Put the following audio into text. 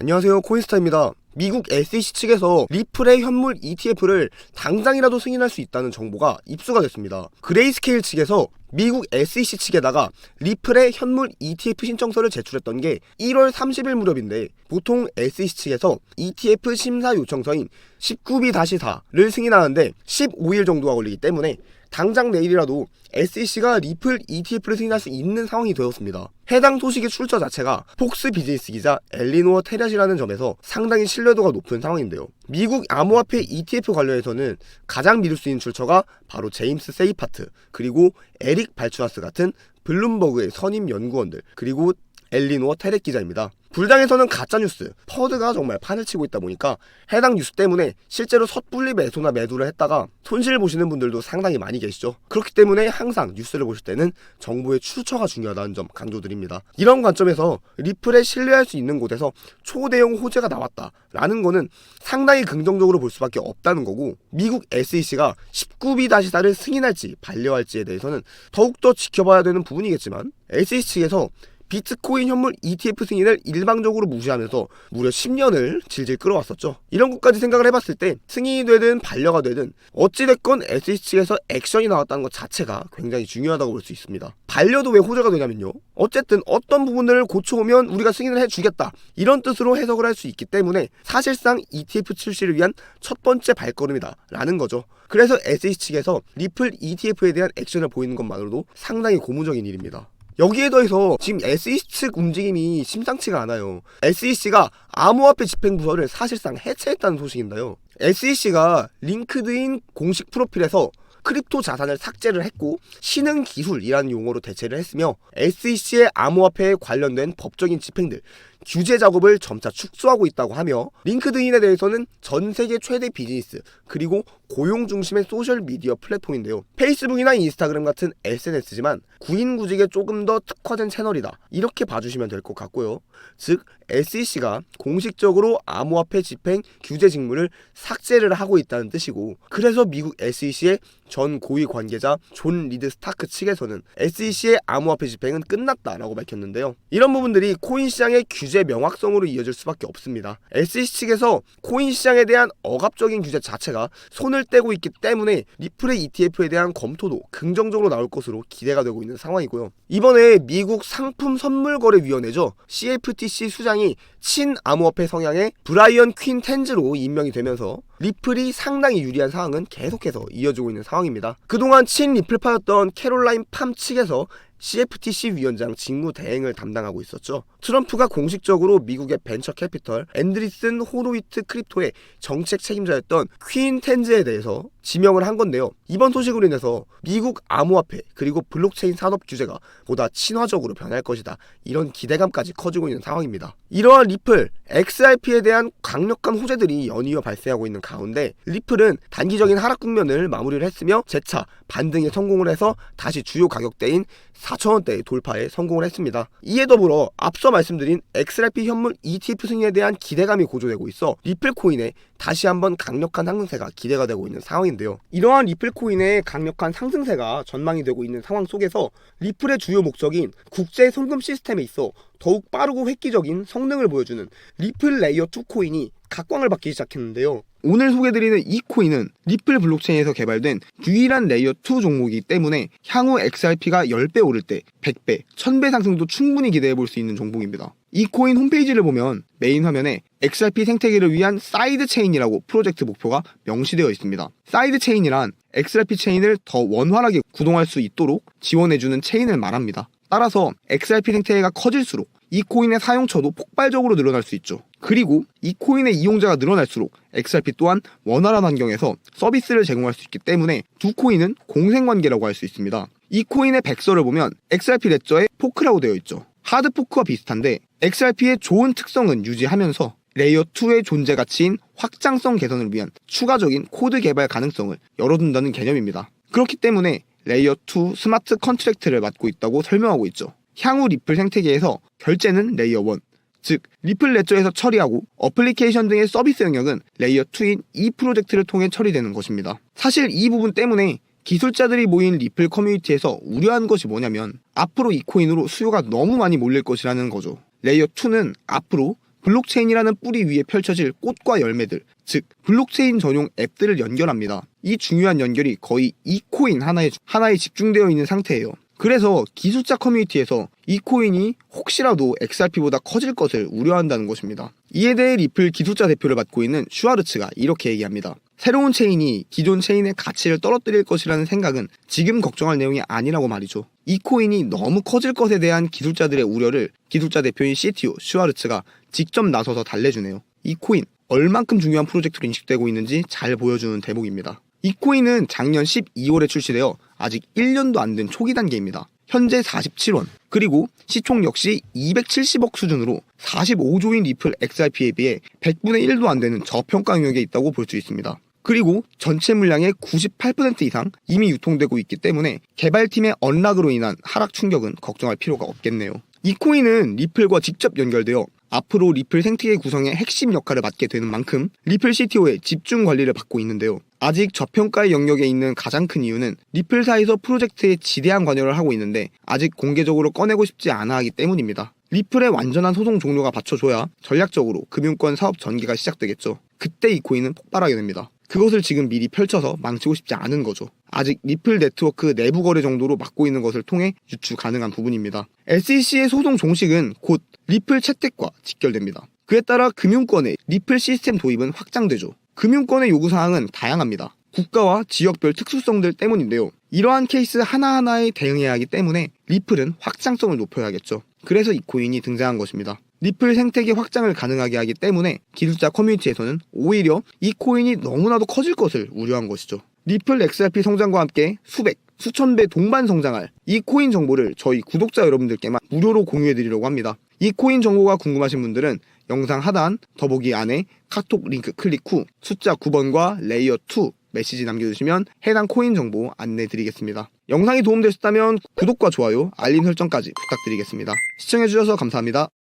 안녕하세요, 코인스타입니다. 미국 SEC 측에서 리플의 현물 ETF를 당장이라도 승인할 수 있다는 정보가 입수가 됐습니다. 그레이스케일 측에서 미국 SEC 측에다가 리플의 현물 ETF 신청서를 제출했던 게 1월 30일 무렵인데, 보통 SEC 측에서 ETF 심사 요청서인 19B-4를 승인하는데 15일 정도가 걸리기 때문에 당장 내일이라도 SEC가 리플 ETF를 승인할 수 있는 상황이 되었습니다. 해당 소식의 출처 자체가 폭스 비즈니스 기자 엘리노어 테렛이라는 점에서 상당히 신뢰도가 높은 상황인데요. 미국 암호화폐 ETF 관련해서는 가장 믿을 수 있는 출처가 바로 제임스 세이파트, 그리고 에릭 발추아스 같은 블룸버그의 선임 연구원들, 그리고 엘리노어 테렛 기자입니다. 불당에서는 가짜뉴스, 퍼드가 정말 판을 치고 있다 보니까 해당 뉴스 때문에 실제로 섣불리 매수나 매도를 했다가 손실 보시는 분들도 상당히 많이 계시죠. 그렇기 때문에 항상 뉴스를 보실 때는 정보의 출처가 중요하다는 점 강조드립니다. 이런 관점에서 리플에 신뢰할 수 있는 곳에서 초대형 호재가 나왔다라는 거는 상당히 긍정적으로 볼 수밖에 없다는 거고, 미국 SEC가 19B-4를 승인할지 반려할지에 대해서는 더욱더 지켜봐야 되는 부분이겠지만, SEC 측에서 비트코인 현물 ETF 승인을 일방적으로 무시하면서 무려 10년을 질질 끌어왔었죠. 이런 것까지 생각을 해봤을 때 승인이 되든 반려가 되든 어찌됐건 SEC 측에서 액션이 나왔다는 것 자체가 굉장히 중요하다고 볼 수 있습니다. 반려도 왜 호재가 되냐면요, 어쨌든 어떤 부분들을 고쳐오면 우리가 승인을 해주겠다, 이런 뜻으로 해석을 할 수 있기 때문에 사실상 ETF 출시를 위한 첫 번째 발걸음이다 라는 거죠. 그래서 SEC 측에서 리플 ETF에 대한 액션을 보이는 것만으로도 상당히 고무적인 일입니다. 여기에 더해서 지금 SEC 측 움직임이 심상치가 않아요. SEC가 암호화폐 집행부서를 사실상 해체했다는 소식인데요. SEC가 링크드인 공식 프로필에서 크립토 자산을 삭제를 했고 신흥기술이라는 용어로 대체를 했으며, SEC의 암호화폐에 관련된 법적인 집행들, 규제 작업을 점차 축소하고 있다고 하며, 링크드인에 대해서는 전 세계 최대 비즈니스 그리고 고용 중심의 소셜미디어 플랫폼인데요, 페이스북이나 인스타그램 같은 SNS지만 구인구직에 조금 더 특화된 채널이다, 이렇게 봐주시면 될 것 같고요. 즉 SEC가 공식적으로 암호화폐 집행 규제 직무를 삭제를 하고 있다는 뜻이고, 그래서 미국 SEC의 전 고위 관계자 존 리드 스타크 측에서는 SEC의 암호화폐 집행은 끝났다라고 밝혔는데요. 이런 부분들이 코인 시장의 규제 명확성으로 이어질 수밖에 없습니다. SEC 측에서 코인 시장에 대한 억압적인 규제 자체가 손을 떼고 있기 때문에 리플의 ETF에 대한 검토도 긍정적으로 나올 것으로 기대가 되고 있는 상황이고요. 이번에 미국 상품선물거래위원회죠, CFTC 수장이 친암호화폐 성향의 브라이언 퀸텐즈로 임명이 되면서 리플이 상당히 유리한 상황은 계속해서 이어지고 있는 상황입니다. 그동안 친리플파였던 캐롤라인 팜 측에서 CFTC 위원장 직무 대행을 담당하고 있었죠. 트럼프가 공식적으로 미국의 벤처 캐피털 앤드리슨 호로위트 크립토의 정책 책임자였던 퀸텐즈에 대해서 지명을 한 건데요. 이번 소식으로 인해서 미국 암호화폐 그리고 블록체인 산업 규제가 보다 친화적으로 변할 것이다, 이런 기대감까지 커지고 있는 상황입니다. 이러한 리플, XRP에 대한 강력한 호재들이 연이어 발생하고 있는 가운데, 리플은 단기적인 하락 국면을 마무리를 했으며 재차 반등에 성공을 해서 다시 주요 가격대인 4,000원대 돌파에 성공을 했습니다. 이에 더불어 앞서 말씀드린 XRP 현물 ETF 승인에 대한 기대감이 고조되고 있어 리플 코인에 다시 한번 강력한 상승세가 기대가 되고 있는 상황인데요. 이러한 리플 코인의 강력한 상승세가 전망이 되고 있는 상황 속에서 리플의 주요 목적인 국제 송금 시스템에 있어 더욱 빠르고 획기적인 성능을 보여주는 리플 레이어 2 코인이 각광을 받기 시작했는데요. 오늘 소개드리는 이 코인은 리플 블록체인에서 개발된 유일한 레이어 2 종목이기 때문에 향후 XRP가 10배 오를 때 100배, 1000배 상승도 충분히 기대해볼 수 있는 종목입니다. 이 코인 홈페이지를 보면 메인 화면에 XRP 생태계를 위한 사이드 체인이라고 프로젝트 목표가 명시되어 있습니다. 사이드 체인이란 XRP 체인을 더 원활하게 구동할 수 있도록 지원해주는 체인을 말합니다. 따라서 XRP 생태계가 커질수록 이 코인의 사용처도 폭발적으로 늘어날 수 있죠. 그리고 이 코인의 이용자가 늘어날수록 XRP 또한 원활한 환경에서 서비스를 제공할 수 있기 때문에 두 코인은 공생관계라고 할 수 있습니다. 이 코인의 백서를 보면 XRP 레저에 포크라고 되어 있죠. 하드포크와 비슷한데 XRP의 좋은 특성은 유지하면서 레이어 2의 존재 가치인 확장성 개선을 위한 추가적인 코드 개발 가능성을 열어둔다는 개념입니다. 그렇기 때문에 레이어 2 스마트 컨트랙트를 맡고 있다고 설명하고 있죠. 향후 리플 생태계에서 결제는 레이어 1, 즉 리플 레저에서 처리하고 어플리케이션 등의 서비스 영역은 레이어 2인 이 프로젝트를 통해 처리되는 것입니다. 사실 이 부분 때문에 기술자들이 모인 리플 커뮤니티에서 우려한 것이 뭐냐면 앞으로 이 코인으로 수요가 너무 많이 몰릴 것이라는 거죠. 레이어 2는 앞으로 블록체인이라는 뿌리 위에 펼쳐질 꽃과 열매들, 즉 블록체인 전용 앱들을 연결합니다. 이 중요한 연결이 거의 이 코인 하나에 집중되어 있는 상태예요. 그래서 기술자 커뮤니티에서 이 코인이 혹시라도 XRP보다 커질 것을 우려한다는 것입니다. 이에 대해 리플 기술자 대표를 맡고 있는 슈와르츠가 이렇게 얘기합니다. 새로운 체인이 기존 체인의 가치를 떨어뜨릴 것이라는 생각은 지금 걱정할 내용이 아니라고 말이죠. 이 코인이 너무 커질 것에 대한 기술자들의 우려를 기술자 대표인 CTO 슈와르츠가 직접 나서서 달래주네요. 이 코인 얼만큼 중요한 프로젝트로 인식되고 있는지 잘 보여주는 대목입니다. 이 코인은 작년 12월에 출시되어 아직 1년도 안 된 초기 단계입니다. 현재 47원, 그리고 시총 역시 270억 수준으로 45조인 리플 XRP에 비해 100분의 1도 안 되는 저평가 영역에 있다고 볼 수 있습니다. 그리고 전체 물량의 98% 이상 이미 유통되고 있기 때문에 개발팀의 언락으로 인한 하락 충격은 걱정할 필요가 없겠네요. 이 코인은 리플과 직접 연결되어 앞으로 리플 생태계 구성의 핵심 역할을 맡게 되는 만큼 리플 CTO의 집중 관리를 받고 있는데요. 아직 저평가의 영역에 있는 가장 큰 이유는 리플사에서 프로젝트에 지대한 관여를 하고 있는데 아직 공개적으로 꺼내고 싶지 않아 하기 때문입니다. 리플의 완전한 소송 종료가 받쳐줘야 전략적으로 금융권 사업 전개가 시작되겠죠. 그때 이 코인은 폭발하게 됩니다. 그것을 지금 미리 펼쳐서 망치고 싶지 않은 거죠. 아직 리플 네트워크 내부 거래 정도로 맡고 있는 것을 통해 유추 가능한 부분입니다. SEC의 소송 종식은 곧 리플 채택과 직결됩니다. 그에 따라 금융권의 리플 시스템 도입은 확장되죠. 금융권의 요구사항은 다양합니다. 국가와 지역별 특수성들 때문인데요. 이러한 케이스 하나하나에 대응해야 하기 때문에 리플은 확장성을 높여야겠죠. 그래서 이 코인이 등장한 것입니다. 리플 생태계 확장을 가능하게 하기 때문에 기술자 커뮤니티에서는 오히려 이 코인이 너무나도 커질 것을 우려한 것이죠. 리플 XRP 성장과 함께 수백, 수천 배 동반 성장할 이 코인 정보를 저희 구독자 여러분들께만 무료로 공유해드리려고 합니다. 이 코인 정보가 궁금하신 분들은 영상 하단 더보기 안에 카톡 링크 클릭 후 숫자 9번과 레이어 2 메시지 남겨주시면 해당 코인 정보 안내드리겠습니다. 영상이 도움되셨다면 구독과 좋아요, 알림 설정까지 부탁드리겠습니다. 시청해주셔서 감사합니다.